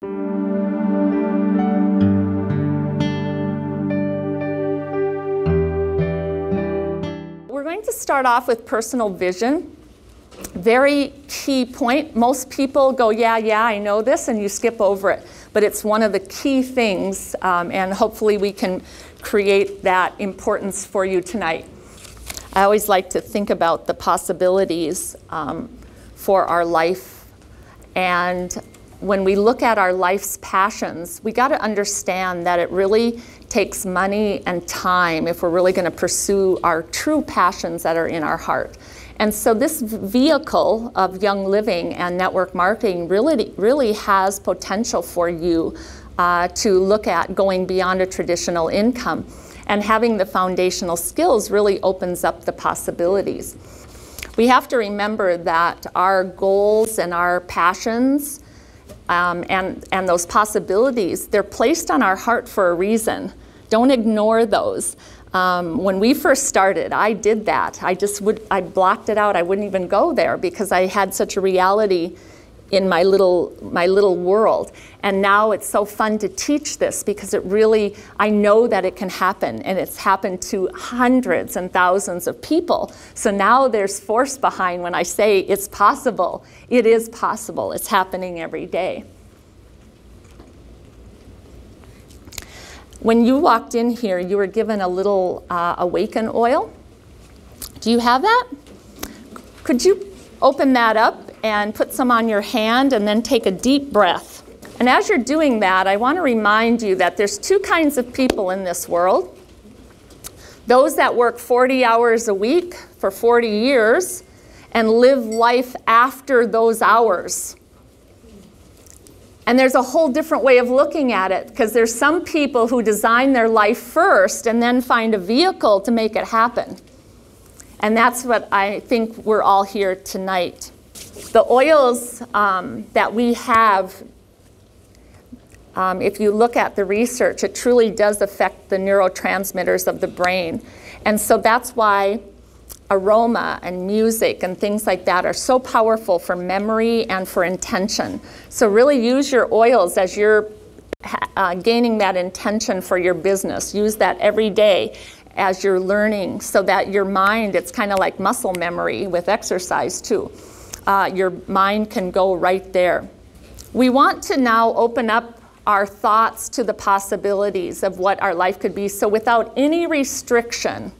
We're going to start off with personal vision. Very key point. Most people go, yeah, I know this, and you skip over it. But it's one of the key things, and hopefully we can create that importance for you tonight. I always like to think about the possibilities for our life. And when we look at our life's passions, we got to understand that it really takes money and time if we're really going to pursue our true passions that are in our heart. And so this vehicle of Young Living and network marketing really has potential for you to look at going beyond a traditional income. And having the foundational skills really opens up the possibilities. We have to remember that our goals and our passions and those possibilities, they're placed on our heart for a reason. Don't ignore those. When we first started, I did that. I blocked it out. I wouldn't even go there because I had such a reality in my little world. And now it's so fun to teach this because I know that it can happen, and it's happened to hundreds and thousands of people. So now there's force behind when I say it's possible. It is possible. It's happening every day. When you walked in here, you were given a little awaken oil. Do you have that? Could you open that up and put some on your hand and then take a deep breath? And as you're doing that, I want to remind you that there's two kinds of people in this world. Those that work 40 hours a week for 40 years and live life after those hours. And there's a whole different way of looking at it, because there's some people who design their life first and then find a vehicle to make it happen. And that's what I think we're all here tonight. The oils that we have, if you look at the research, it truly does affect the neurotransmitters of the brain. And so that's why aroma and music and things like that are so powerful for memory and for intention. So really use your oils as you're gaining that intention for your business. Use that every day as you're learning, so that your mind, it's kind of like muscle memory with exercise too. Your mind can go right there. We want to now open up our thoughts to the possibilities of what our life could be. So without any restriction,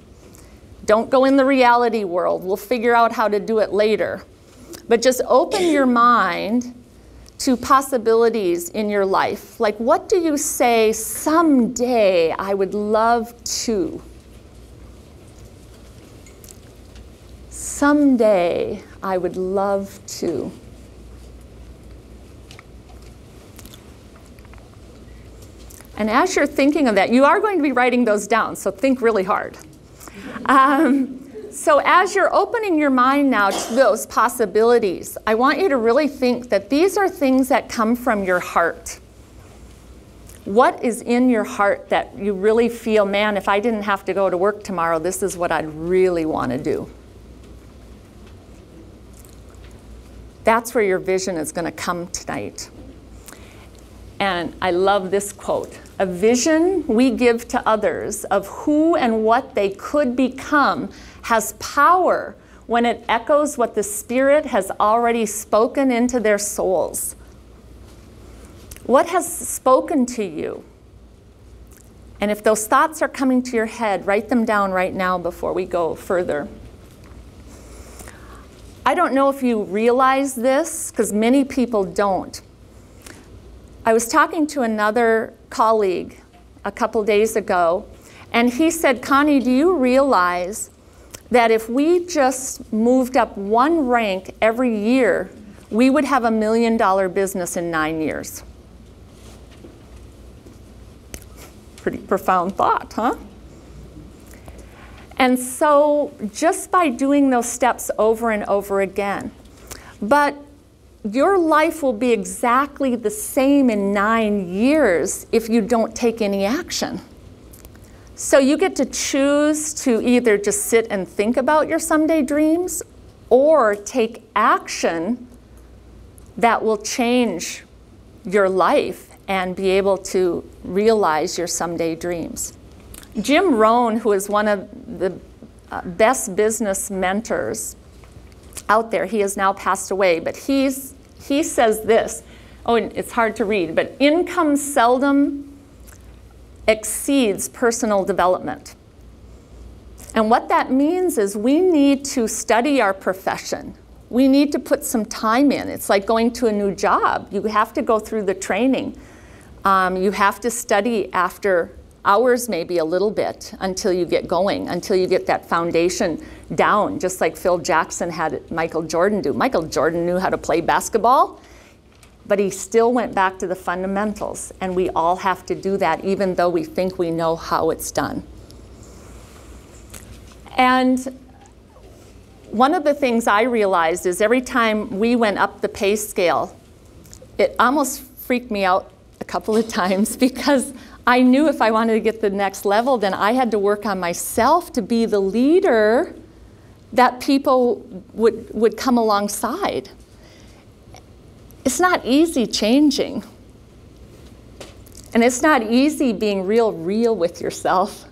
don't go in the reality world. We'll figure out how to do it later. But just open your mind to possibilities in your life. Like, what do you say, someday I would love to? Someday I would love to. And as you're thinking of that, you are going to be writing those down, so think really hard. So as you're opening your mind now to those possibilities, I want you to really think that these are things that come from your heart. What is in your heart that you really feel, man, if I didn't have to go to work tomorrow, this is what I'd really want to do? That's where your vision is going to come tonight. And I love this quote. A vision we give to others of who and what they could become has power when it echoes what the Spirit has already spoken into their souls. What has spoken to you? And if those thoughts are coming to your head, write them down right now before we go further. I don't know if you realize this, because many people don't. I was talking to another colleague a couple days ago, and he said, Connie, do you realize that if we just moved up one rank every year, we would have $1 million business in 9 years? Pretty profound thought, huh? And so just by doing those steps over and over again, but your life will be exactly the same in 9 years if you don't take any action. So you get to choose to either just sit and think about your someday dreams or take action that will change your life and be able to realize your someday dreams. Jim Rohn, who is one of the best business mentors out there, he has now passed away, but he says this, and it's hard to read, but income seldom exceeds personal development. And what that means is we need to study our profession. We need to put some time in. It's like going to a new job. You have to go through the training. You have to study after hours, maybe a little bit, until you get going, until you get that foundation down, just like Phil Jackson had Michael Jordan do. Michael Jordan knew how to play basketball, but he still went back to the fundamentals. And we all have to do that, even though we think we know how it's done. And one of the things I realized is every time we went up the pay scale, it almost freaked me out a couple of times, because I knew if I wanted to get to the next level, then I had to work on myself to be the leader that people would come alongside. It's not easy changing. And it's not easy being real with yourself.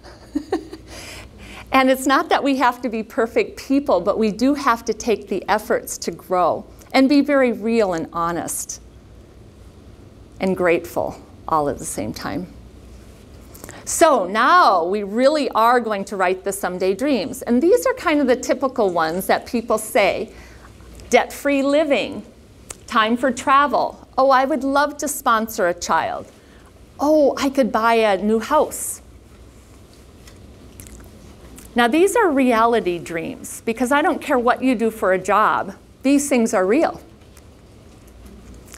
And it's not that we have to be perfect people, but we do have to take the efforts to grow and be very real and honest and grateful all at the same time. So now we really are going to write the someday dreams. And these are kind of the typical ones that people say. Debt-free living, time for travel. Oh, I would love to sponsor a child. Oh, I could buy a new house. Now these are reality dreams, because I don't care what you do for a job. These things are real.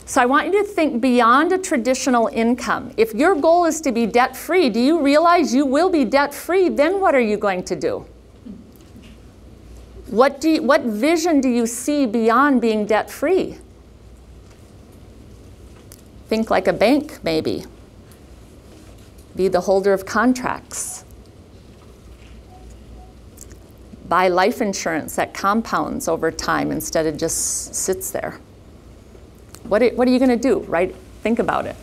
So I want you to think beyond a traditional income. If your goal is to be debt-free, do you realize you will be debt-free? Then what are you going to do? What vision do you see beyond being debt-free? Think like a bank, maybe. Be the holder of contracts. Buy life insurance that compounds over time instead of just sits there. What are you going to do, right? Think about it.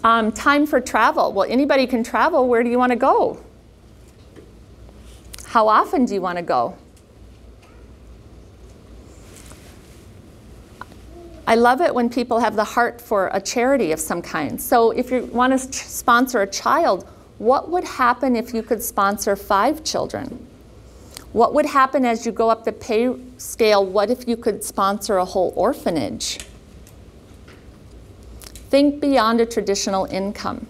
Time for travel. Well, anybody can travel. Where do you want to go? How often do you want to go? I love it when people have the heart for a charity of some kind. So if you want to sponsor a child, what would happen if you could sponsor 5 children? What would happen as you go up the pay scale? What if you could sponsor a whole orphanage? Think beyond a traditional income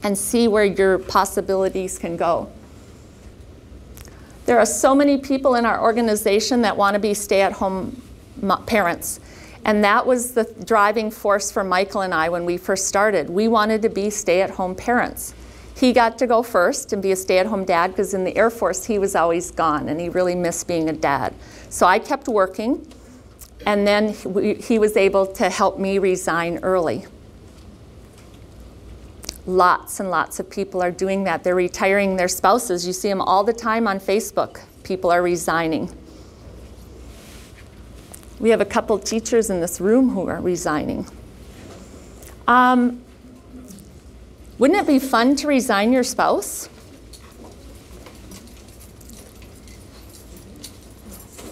and see where your possibilities can go. There are so many people in our organization that want to be stay-at-home parents. And that was the driving force for Michael and I when we first started. We wanted to be stay-at-home parents. He got to go first and be a stay-at-home dad, because in the Air Force he was always gone and he really missed being a dad. So I kept working, and then he was able to help me resign early. Lots and lots of people are doing that. They're retiring their spouses. You see them all the time on Facebook. People are resigning. We have a couple teachers in this room who are resigning. Wouldn't it be fun to resign your spouse?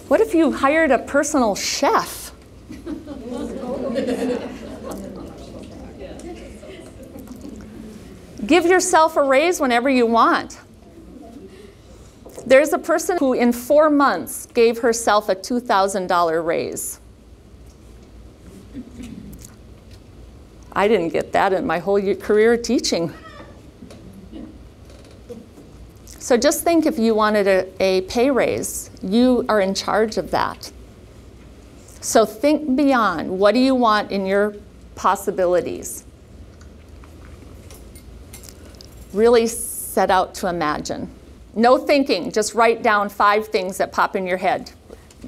What if you hired a personal chef? Give yourself a raise whenever you want. There's a person who in 4 months gave herself a $2,000 raise. I didn't get that in my whole career teaching. So just think, if you wanted a pay raise, you are in charge of that. So think beyond. What do you want in your possibilities? Really set out to imagine. No thinking, just write down 5 things that pop in your head.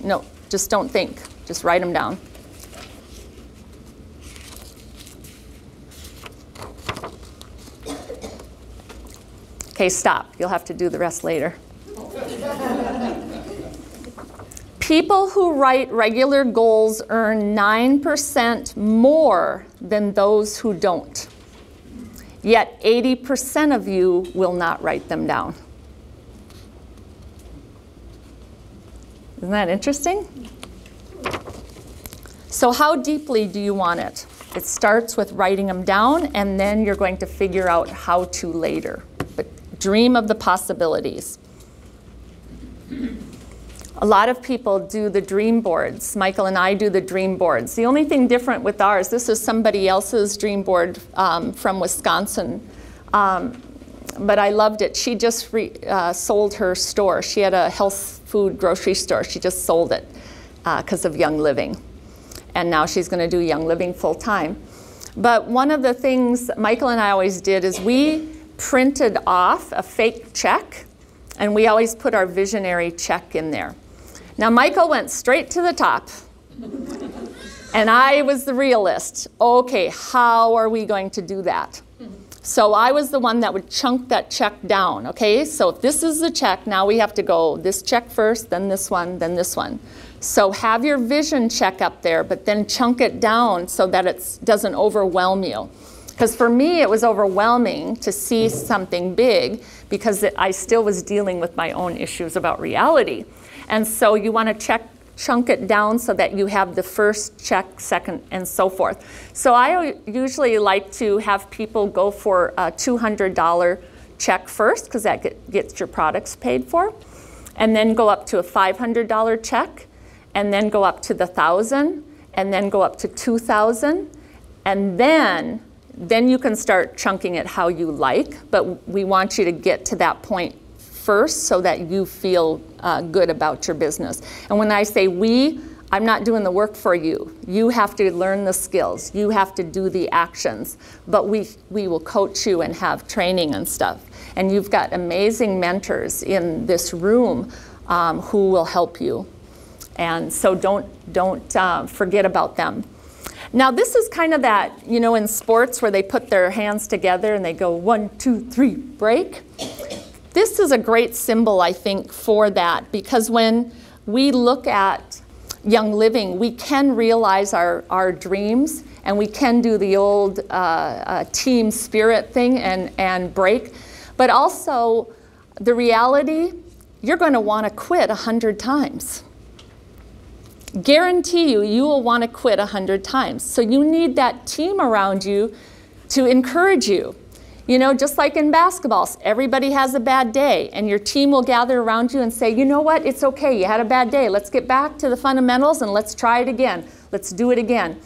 No, just don't think, just write them down. Okay, stop. You'll have to do the rest later. People who write regular goals earn 9% more than those who don't. Yet 80% of you will not write them down. Isn't that interesting? So how deeply do you want it? It starts with writing them down, and then you're going to figure out how to later. But dream of the possibilities. A lot of people do the dream boards. Michael and I do the dream boards. The only thing different with ours, this is somebody else's dream board from Wisconsin. But I loved it. She just sold her store. She had a health food grocery store. She just sold it because of Young Living. And now she's going to do Young Living full time. But one of the things Michael and I always did is we printed off a fake check, and we always put our visionary check in there. Now Michael went straight to the top, and I was the realist. Okay, how are we going to do that? So I was the one that would chunk that check down, okay? So if this is the check, now we have to go this check first, then this one, then this one. So have your vision check up there, but then chunk it down so that it doesn't overwhelm you. Because for me, it was overwhelming to see something big because I still was dealing with my own issues about reality. And so you want to chunk it down so that you have the first check, second, and so forth. So I usually like to have people go for a $200 check first, because that gets your products paid for, and then go up to a $500 check, and then go up to the $1,000, and then go up to $2,000, and then you can start chunking it how you like, but we want you to get to that point first so that you feel good about your business. And when I say we, I'm not doing the work for you. You have to learn the skills. You have to do the actions. But we will coach you and have training and stuff. And you've got amazing mentors in this room who will help you. And so don't forget about them. Now this is kind of that, you know, in sports where they put their hands together and they go 1, 2, 3, break. This is a great symbol, I think, for that, because when we look at Young Living, we can realize our dreams, and we can do the old team spirit thing and break. But also, the reality, you're going to want to quit 100 times. Guarantee you, you will want to quit 100 times. So you need that team around you to encourage you. You know, just like in basketball, everybody has a bad day, and your team will gather around you and say, you know what, it's okay, you had a bad day. Let's get back to the fundamentals and let's try it again. Let's do it again.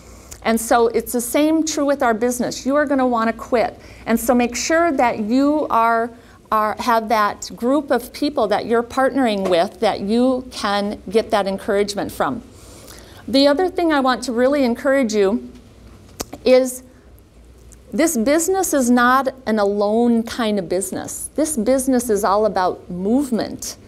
And so it's the same true with our business. You are going to want to quit. And so make sure that you have that group of people that you're partnering with that you can get that encouragement from. The other thing I want to really encourage you is this business is not an alone kind of business. This business is all about movement.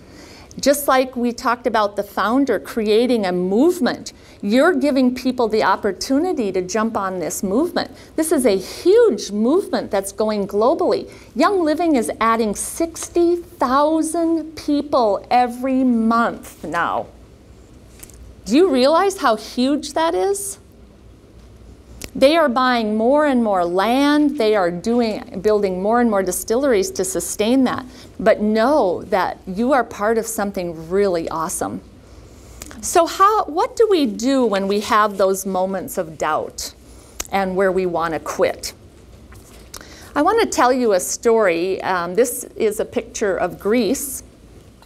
Just like we talked about the founder creating a movement, you're giving people the opportunity to jump on this movement. This is a huge movement that's going globally. Young Living is adding 60,000 people every month now. Do you realize how huge that is? They are buying more and more land. They are building more and more distilleries to sustain that. But know that you are part of something really awesome. So what do we do when we have those moments of doubt and where we want to quit? I want to tell you a story. This is a picture of Greece.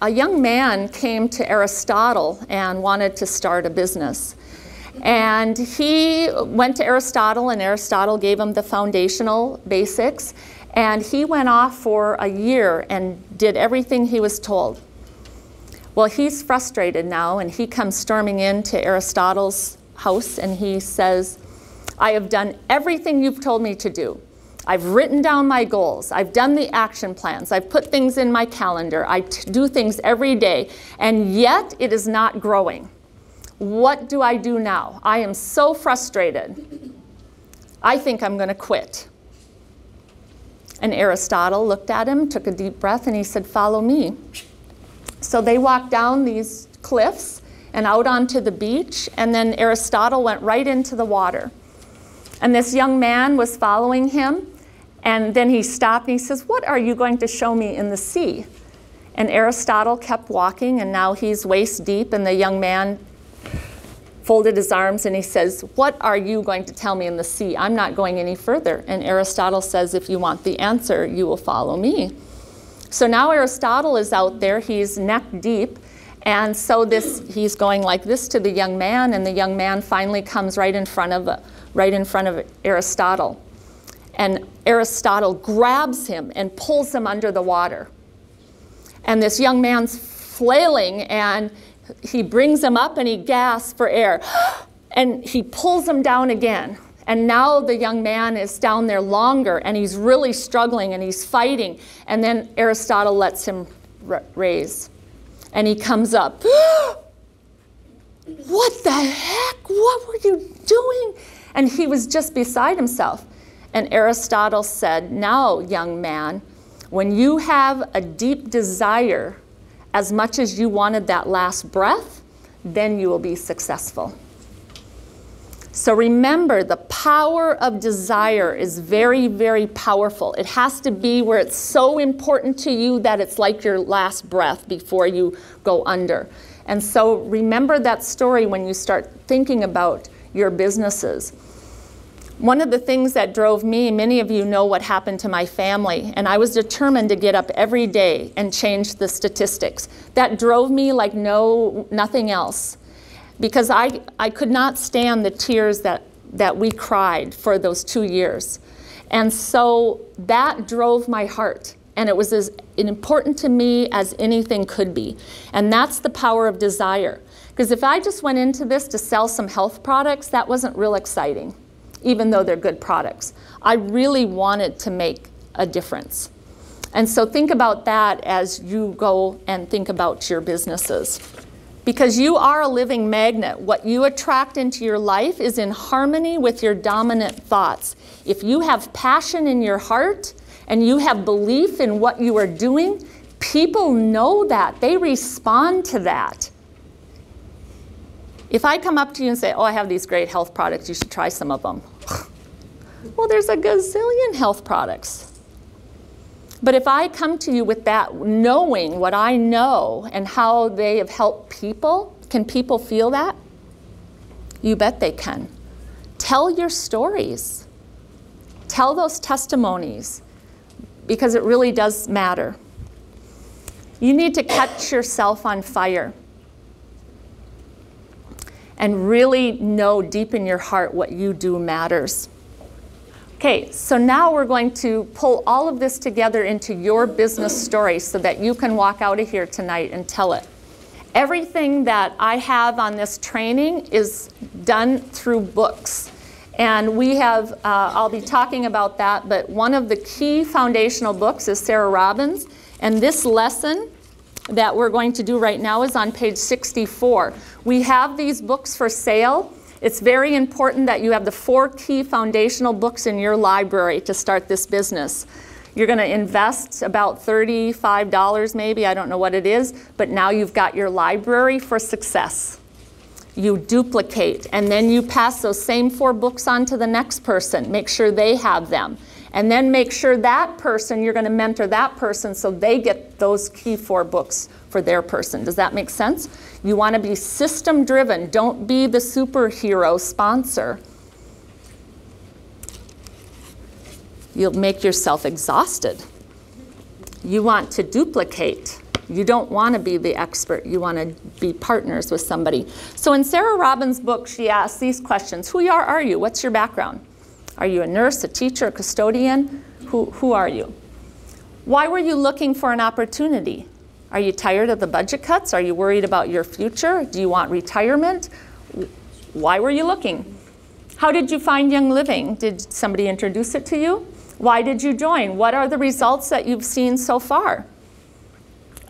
A young man came to Aristotle and wanted to start a business. And he went to Aristotle, and Aristotle gave him the foundational basics. And he went off for a year and did everything he was told. Well, he's frustrated now, and he comes storming into Aristotle's house, and he says, I have done everything you've told me to do. I've written down my goals. I've done the action plans. I've put things in my calendar. I do things every day, and yet it is not growing. What do I do now? I am so frustrated. I think I'm going to quit. And Aristotle looked at him, took a deep breath, and he said, follow me. So they walked down these cliffs, and out onto the beach, and then Aristotle went right into the water. And this young man was following him, and then he stopped and he says, "What are you going to show me in the sea?" And Aristotle kept walking, and now he's waist deep, and the young man folded his arms and he says, "What are you going to tell me in the sea? I'm not going any further." And Aristotle says, "If you want the answer, you will follow me." So now Aristotle is out there, he's neck deep, and so he's going like this to the young man, and the young man finally comes right in front of Aristotle. And Aristotle grabs him and pulls him under the water. And this young man's flailing, and he brings him up and he gasps for air. And he pulls him down again. And now the young man is down there longer, and he's really struggling, and he's fighting. And then Aristotle lets him raise. And he comes up. "What the heck? What were you doing?" And he was just beside himself. And Aristotle said, "Now, young man, when you have a deep desire as much as you wanted that last breath, then you will be successful." So remember, the power of desire is very, very powerful. It has to be where it's so important to you that it's like your last breath before you go under. And so remember that story when you start thinking about your businesses. One of the things that drove me, many of you know what happened to my family, and I was determined to get up every day and change the statistics. That drove me like nothing else, because I could not stand the tears that we cried for those 2 years. And so that drove my heart, and it was as important to me as anything could be. And that's the power of desire. Because if I just went into this to sell some health products, that wasn't real exciting, even though they're good products. I really wanted to make a difference. And so think about that as you go and think about your businesses. Because you are a living magnet. What you attract into your life is in harmony with your dominant thoughts. If you have passion in your heart and you have belief in what you are doing, people know that. They respond to that. If I come up to you and say, "Oh, I have these great health products, you should try some of them." Well, there's a gazillion health products. But if I come to you with that, knowing what I know and how they have helped people, can people feel that? You bet they can. Tell your stories. Tell those testimonies, because it really does matter. You need to catch yourself on fire and really know deep in your heart what you do matters. Okay, so now we're going to pull all of this together into your business story so that you can walk out of here tonight and tell it. Everything that I have on this training is done through books. And we have, I'll be talking about that, but one of the key foundational books is Sarah Robbins. And this lesson that we're going to do right now is on page 64. We have these books for sale. It's very important that you have the 4 key foundational books in your library to start this business. You're going to invest about $35 maybe, I don't know what it is, but now you've got your library for success. You duplicate, and then you pass those same 4 books on to the next person. Make sure they have them. And then make sure that person, you're going to mentor that person so they get those key 4 books for their person. Does that make sense? You want to be system driven. Don't be the superhero sponsor. You'll make yourself exhausted. You want to duplicate. You don't want to be the expert. You want to be partners with somebody. So in Sarah Robbins' book, she asks these questions. Who are you? What's your background? Are you a nurse, a teacher, a custodian? Who are you? Why were you looking for an opportunity? Are you tired of the budget cuts? Are you worried about your future? Do you want retirement? Why were you looking? How did you find Young Living? Did somebody introduce it to you? Why did you join? What are the results that you've seen so far?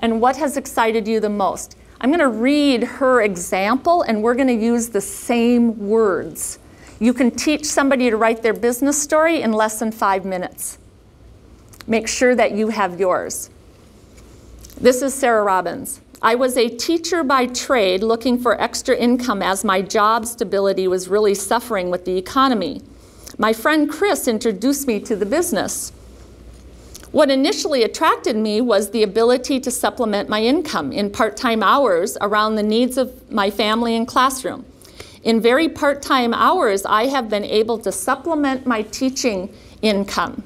And what has excited you the most? I'm going to read her example, and we're going to use the same words. You can teach somebody to write their business story in less than 5 minutes. Make sure that you have yours. This is Sarah Robbins. I was a teacher by trade looking for extra income as my job stability was really suffering with the economy. My friend Chris introduced me to the business. What initially attracted me was the ability to supplement my income in part-time hours around the needs of my family and classroom. In very part-time hours, I have been able to supplement my teaching income.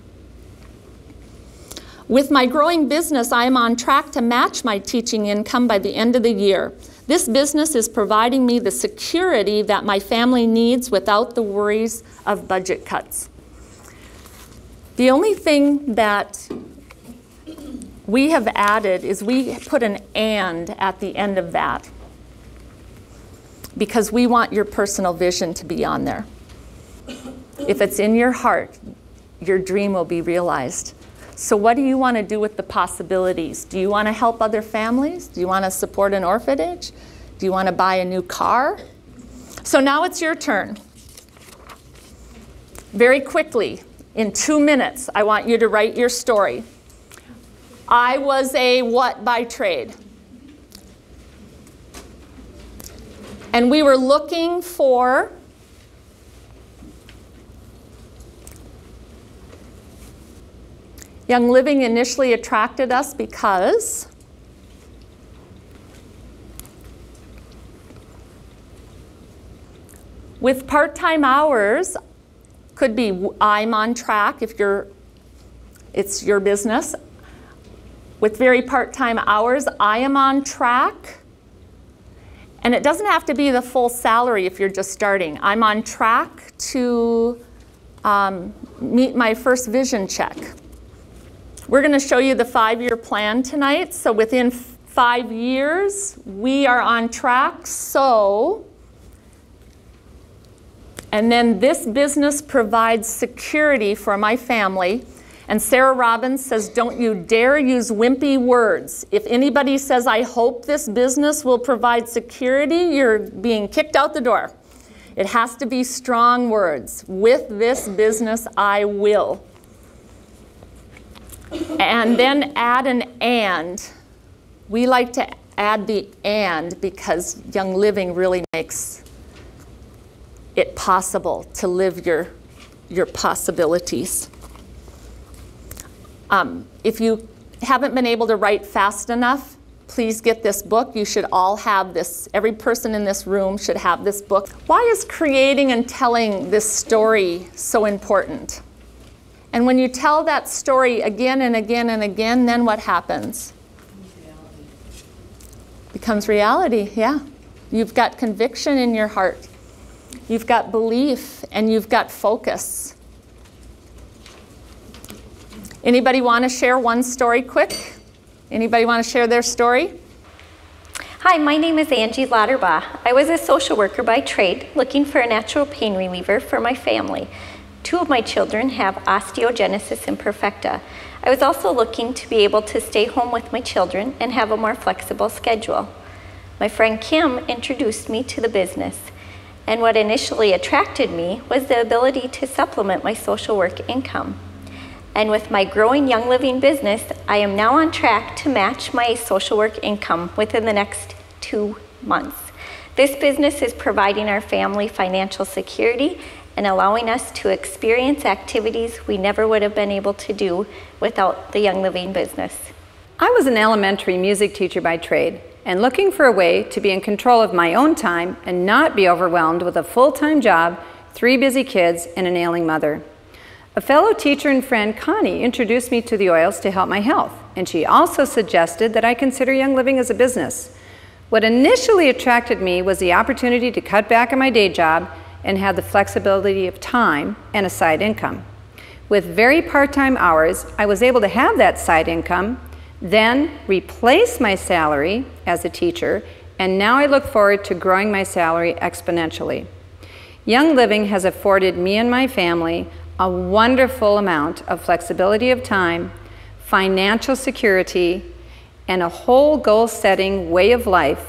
With my growing business, I am on track to match my teaching income by the end of the year. This business is providing me the security that my family needs without the worries of budget cuts. The only thing that we have added is we put an "and" at the end of that because we want your personal vision to be on there. If it's in your heart, your dream will be realized. So what do you want to do with the possibilities? Do you want to help other families? Do you want to support an orphanage? Do you want to buy a new car? So now it's your turn. Very quickly, in 2 minutes, I want you to write your story. I was a what by trade? And we were looking for Young Living initially attracted us because with part-time hours, could be I'm on track if it's your business. With very part-time hours, I am on track. And it doesn't have to be the full salary if you're just starting. I'm on track to meet my first vision check. We're going to show you the 5-year plan tonight. So within 5 years, we are on track. So, and then this business provides security for my family. And Sarah Robbins says, don't you dare use wimpy words. If anybody says, I hope this business will provide security, you're being kicked out the door. It has to be strong words. With this business, I will. And then add an and. We like to add the and because Young Living really makes it possible to live your possibilities. If you haven't been able to write fast enough, please get this book. You should all have this. Every person in this room should have this book. Why is creating and telling this story so important? And when you tell that story again and again and again, then what happens? Becomes reality, yeah. You've got conviction in your heart. You've got belief and you've got focus. Anybody want to share one story quick? Anybody want to share their story? Hi, my name is Angie Lauterbach. I was a social worker by trade looking for a natural pain reliever for my family. 2 of my children have osteogenesis imperfecta. I was also looking to be able to stay home with my children and have a more flexible schedule. My friend Kim introduced me to the business, and what initially attracted me was the ability to supplement my social work income. And with my growing Young Living business, I am now on track to match my social work income within the next 2 months. This business is providing our family financial security and allowing us to experience activities we never would have been able to do without the Young Living business. I was an elementary music teacher by trade and looking for a way to be in control of my own time and not be overwhelmed with a full-time job, 3 busy kids, and an ailing mother. A fellow teacher and friend, Connie, introduced me to the oils to help my health, and she also suggested that I consider Young Living as a business. What initially attracted me was the opportunity to cut back on my day job and have the flexibility of time and a side income. With very part-time hours, I was able to have that side income, then replace my salary as a teacher, and now I look forward to growing my salary exponentially. Young Living has afforded me and my family a wonderful amount of flexibility of time, financial security, and a whole goal-setting way of life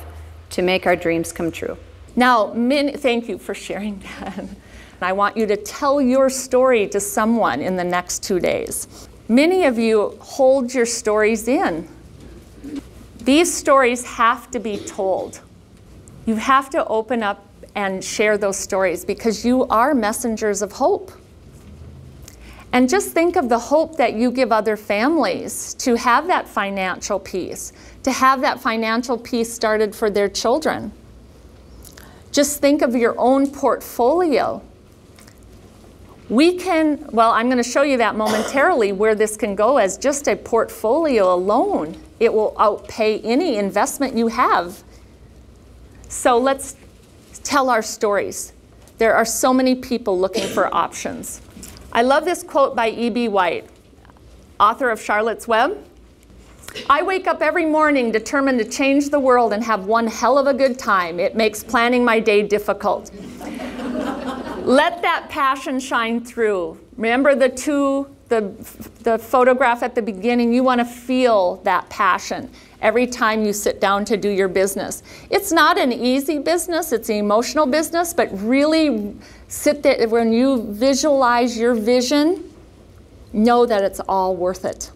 to make our dreams come true. Now, thank you for sharing that. I want you to tell your story to someone in the next 2 days. Many of you hold your stories in. These stories have to be told. You have to open up and share those stories because you are messengers of hope. And just think of the hope that you give other families to have that financial peace, to have that financial peace started for their children. Just think of your own portfolio. We can, well, I'm going to show you that momentarily where this can go as just a portfolio alone. It will outpay any investment you have. So let's tell our stories. There are so many people looking for options. I love this quote by E.B. White, author of Charlotte's Web. I wake up every morning determined to change the world and have one hell of a good time. It makes planning my day difficult. Let that passion shine through. Remember the photograph at the beginning? You want to feel that passion every time you sit down to do your business. It's not an easy business, it's an emotional business, but really sit there when you visualize your vision, know that it's all worth it.